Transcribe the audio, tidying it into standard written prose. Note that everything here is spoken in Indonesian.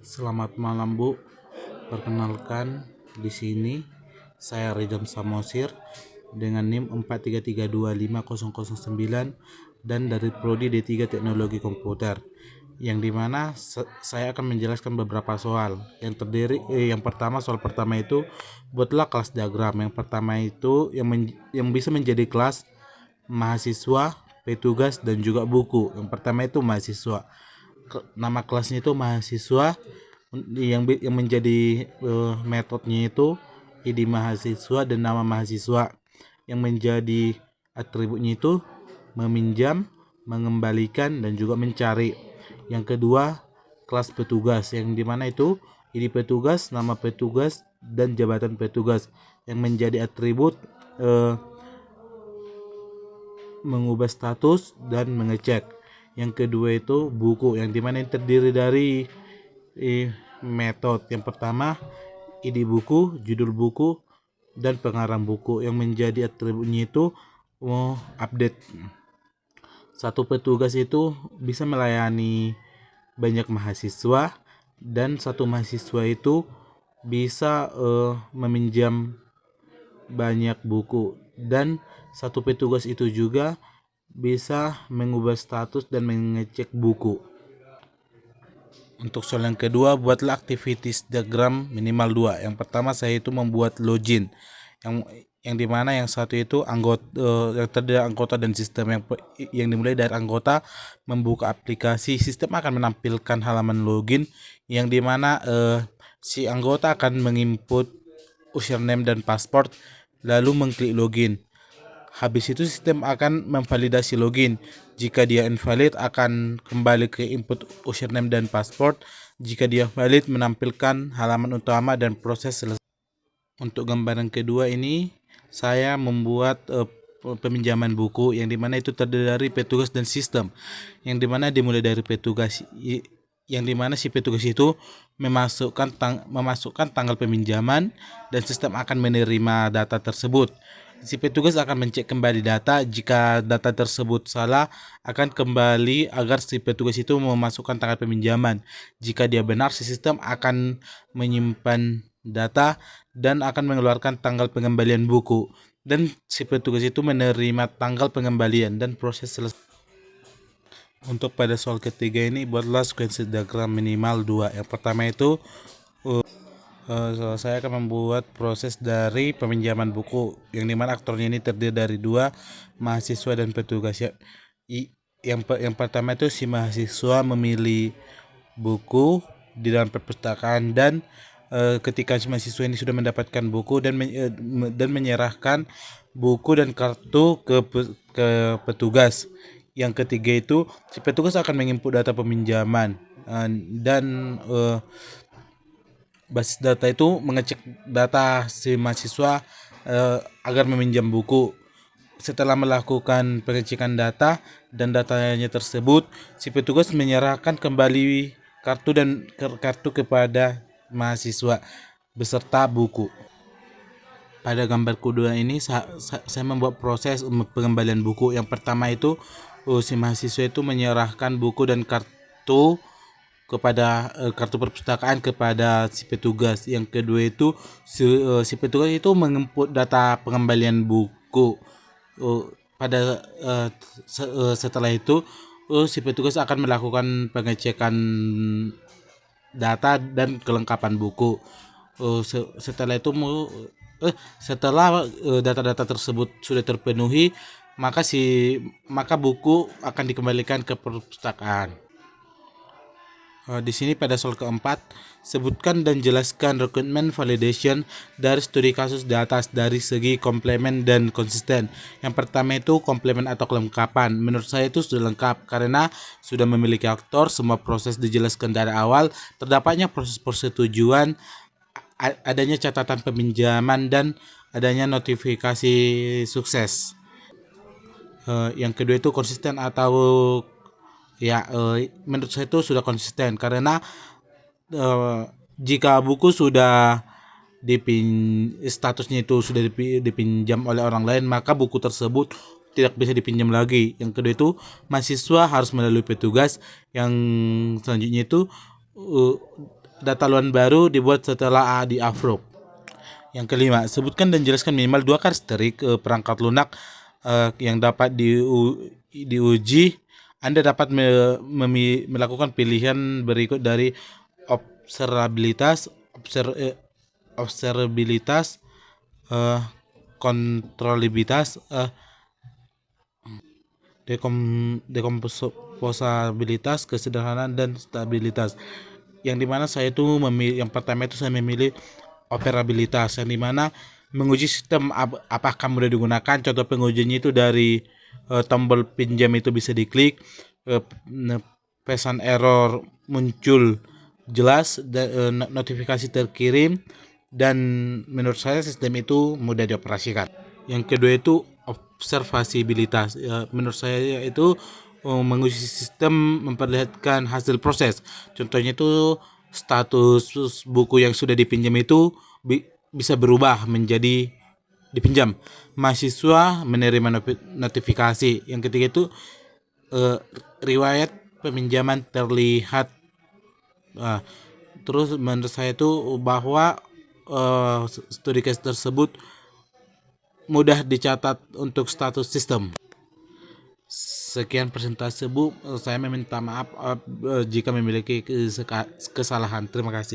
Selamat malam Bu. Perkenalkan di sini saya Ridwan Samosir dengan NIM 433250009 dan dari Prodi D3 Teknologi Komputer. Yang dimana saya akan menjelaskan beberapa soal. Yang pertama, soal pertama itu buatlah kelas diagram. Yang pertama itu yang bisa menjadi kelas mahasiswa, petugas dan juga buku. Yang pertama itu mahasiswa. Nama kelasnya itu mahasiswa, yang menjadi metodenya itu ID mahasiswa dan nama mahasiswa. Yang menjadi atributnya itu meminjam, mengembalikan dan juga mencari. Yang kedua, kelas petugas, yang dimana itu ID petugas, nama petugas dan jabatan petugas. Yang menjadi atribut mengubah status dan mengecek. Yang kedua itu buku, yang dimana yang terdiri dari metode. Yang pertama ID buku, judul buku dan pengarang buku. Yang menjadi atributnya itu update. Satu petugas itu bisa melayani banyak mahasiswa, dan satu mahasiswa itu bisa meminjam banyak buku, dan satu petugas itu juga bisa mengubah status dan mengecek buku. Untuk soal yang kedua, buatlah activities diagram minimal 2. Yang pertama saya itu membuat login, yang dimana yang satu itu anggota, yang terdiri anggota dan sistem. Yang dimulai dari anggota membuka aplikasi, sistem akan menampilkan halaman login, yang dimana si anggota akan menginput username dan password lalu mengklik login. Habis itu sistem akan memvalidasi login. Jika dia invalid akan kembali ke input username dan password. Jika dia valid menampilkan halaman utama dan proses selesai. Untuk gambaran kedua ini saya membuat peminjaman buku, yang dimana itu terdiri dari petugas dan sistem. Yang dimana dimulai dari petugas, yang dimana si petugas itu memasukkan tanggal peminjaman dan sistem akan menerima data tersebut. Si petugas akan mencek kembali data. Jika data tersebut salah akan kembali agar si petugas itu memasukkan tanggal peminjaman. Jika dia benar, si sistem akan menyimpan data dan akan mengeluarkan tanggal pengembalian buku, dan si petugas itu menerima tanggal pengembalian dan proses selesai. Untuk pada soal ketiga ini, buatlah sequence diagram minimal 2. Yang pertama itu saya akan membuat proses dari peminjaman buku, yang dimana aktornya ini terdiri dari 2, mahasiswa dan petugas. Yang pertama itu si mahasiswa memilih buku di dalam perpustakaan, dan ketika si mahasiswa ini sudah mendapatkan buku dan menyerahkan buku dan kartu ke petugas. Yang ketiga itu si petugas akan menginput data peminjaman, dan basis data itu mengecek data si mahasiswa agar meminjam buku. Setelah melakukan pengecekan data dan datanya tersebut, si petugas menyerahkan kembali kartu kepada mahasiswa beserta buku. Pada gambar kedua ini saya membuat proses pengembalian buku. Yang pertama itu si mahasiswa itu menyerahkan buku dan kartu perpustakaan kepada si petugas. Yang kedua itu si petugas itu menginput data pengembalian buku. Setelah itu si petugas akan melakukan pengecekan data dan kelengkapan buku. Setelah data-data tersebut sudah terpenuhi, maka buku akan dikembalikan ke perpustakaan. Di sini pada soal keempat, sebutkan dan jelaskan requirement validation dari studi kasus di atas dari segi komplement dan konsisten. Yang pertama itu komplement atau kelengkapan. Menurut saya itu sudah lengkap karena sudah memiliki aktor, semua proses dijelaskan dari awal, terdapatnya proses persetujuan, adanya catatan peminjaman, dan adanya notifikasi sukses. Yang kedua itu konsisten atau menurut saya itu sudah konsisten karena jika buku sudah statusnya itu sudah dipinjam oleh orang lain, maka buku tersebut tidak bisa dipinjam lagi. Yang kedua itu mahasiswa harus melalui petugas. Yang selanjutnya itu data haluan baru dibuat setelah di-approve. Yang kelima, sebutkan dan jelaskan minimal 2 karakteristik perangkat lunak yang dapat diuji. Anda dapat melakukan pilihan berikut dari observabilitas, kontrolibilitas, dekomposabilitas, kesederhanaan, dan stabilitas. Yang dimana saya itu memilih, yang pertama itu saya memilih operabilitas, yang dimana menguji sistem apakah mudah digunakan. Contoh pengujiannya itu dari tombol pinjam itu bisa diklik, pesan error muncul jelas, notifikasi terkirim, dan menurut saya sistem itu mudah dioperasikan. Yang kedua itu observasibilitas. Menurut saya itu menguji sistem memperlihatkan hasil proses. Contohnya itu status buku yang sudah dipinjam itu bisa berubah menjadi dipinjam. Mahasiswa menerima notifikasi. Yang ketiga itu riwayat peminjaman terlihat. Terus menurut saya itu bahwa studi case tersebut mudah dicatat untuk status sistem. Sekian presentasi Bu, saya meminta maaf jika memiliki kesalahan. Terima kasih.